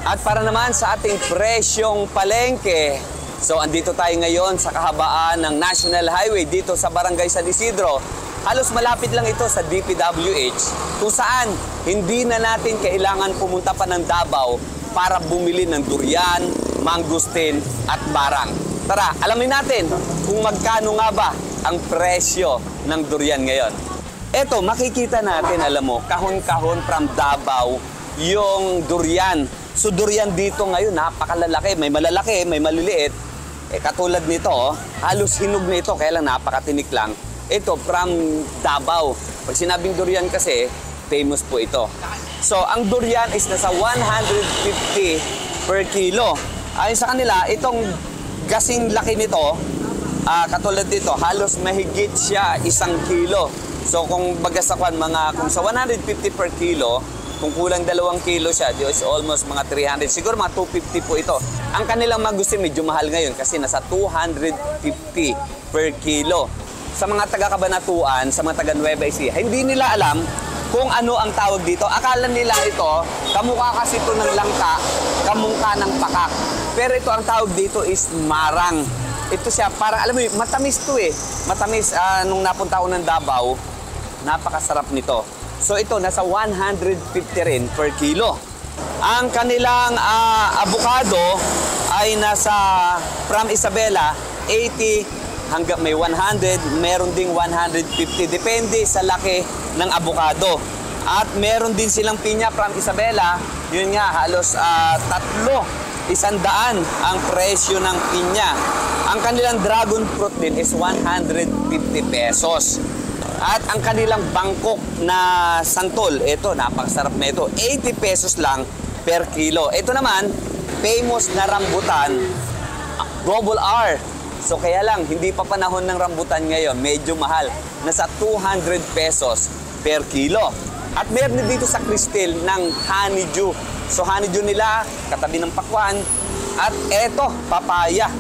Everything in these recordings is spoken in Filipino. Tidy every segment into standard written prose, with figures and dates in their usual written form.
At para naman sa ating presyong palengke, so andito tayo ngayon sa kahabaan ng National Highway dito sa Barangay San Isidro. Halos malapit lang ito sa DPWH kung saan hindi na natin kailangan pumunta pa ng Davao para bumili ng durian, mangustin at barang. Tara, alamin natin kung magkano nga ba ang presyo ng durian ngayon. Eto, makikita natin, alam mo, kahon-kahon from Davao yung durian. So durian dito ngayon, napakalalaki. May malalaki, may maliliit. Katulad nito, halos hinog na ito, kaya lang napakatinik lang. Ito, from Davao. Pag sinabing durian kasi, famous po ito. So, ang durian is nasa 150 per kilo. Ayon sa kanila, itong gasing laki nito, katulad dito, halos mahigit siya 1 kilo. So, kung bagasakwan kung sa 150 per kilo, kung kulang 2 kilo siya, is almost mga 300. Siguro mga 250 po ito. Ang kanilang mangustin medyo mahal ngayon kasi nasa 250 per kilo. Sa mga taga-Kabanatuan, sa mga taga-Nueva Ecija, hindi nila alam kung ano ang tawag dito. Akala nila ito, kamukha kasi ito ng langka, kamukha ng pakak. Pero ito ang tawag dito is marang. Ito siya, parang alam mo yun, matamis to eh. Matamis, nung napunta ako ng Davao, napakasarap nito. So ito, nasa 150 rin per kilo. Ang kanilang avocado ay nasa from Isabela, 80 hanggang may 100, meron ding 150. Depende sa laki ng avocado. At meron din silang pinya from Isabela, yun nga, halos 100 ang presyo ng pinya. Ang kanilang dragon fruit din is 150 pesos. At ang kanilang Bangkok na santol, ito, napakasarap na ito, 80 pesos lang per kilo. Ito naman, famous na rambutan, double R. So kaya lang, hindi pa panahon ng rambutan ngayon, medyo mahal. Nasa 200 pesos per kilo. At meron dito sa Cristel ng honeydew. So honeydew nila, katabi ng pakwan. At eto, papaya.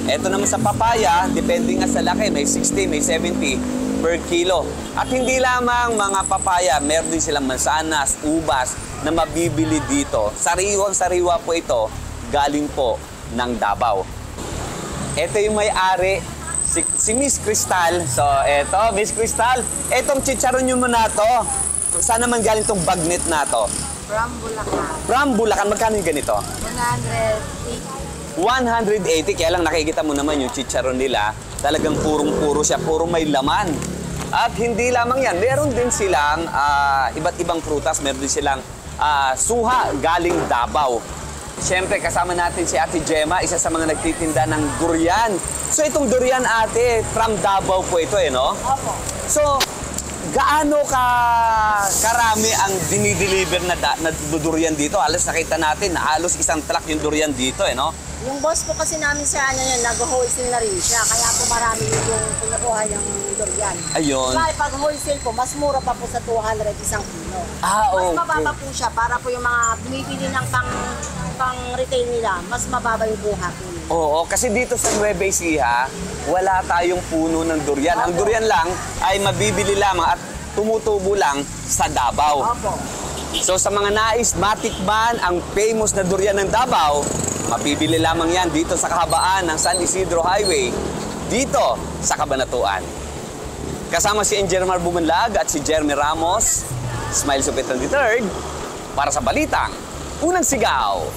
Eto naman sa papaya, depende nga sa laki, may 60, may 70 per kilo. At hindi lamang mga papaya, meron din silang mansanas, ubas na mabibili dito. Sariwang-sariwa po ito, galing po ng Davao. Ito yung may-ari, si Miss Cristal. So, eto, Miss Cristal, etong chicharon nyo mo na to. Saan naman galing tong bagnet na to? From Bulacan. From Bulacan, magkano yung ganito? 180. 180, kaya lang nakikita mo naman yung chicharon nila. Talagang purong-puro siya, puro may laman. At hindi lamang yan, meron din silang iba't ibang prutas, meron din silang suha galing Davao. Siyempre, kasama natin si Ate Gemma, isa sa mga nagtitinda ng durian. So, itong durian, ate, from Davao po ito, no? Opo. So, gaano karami ang dinideliver na durian dito? Halos nakita natin, halos 1 truck yung durian dito, no? Yung boss po kasi namin sa nag-wholesale na rin siya. Kaya po marami yung pinakuha yung durian. Ayun. Kaya pag wholesale po, mas mura pa po sa 200 1 kilo. Okay. Mas mababa po siya para po yung mga bumibili ng pang-retail nila, mas mababa yung buha po nila. Oo, kasi dito sa Nueva Ecija, wala tayong puno ng durian. Ang durian lang ay mabibili lamang at tumutubo lang sa Davao. Opo. So sa mga nais matikman ang famous na durian ng Davao, mabibili lamang yan dito sa kahabaan ng San Isidro Highway, dito sa Cabanatuan. Kasama si Enjermar Bumanlag at si Jeremy Ramos, Smile Supetran III, para sa Balitang Unang Sigaw.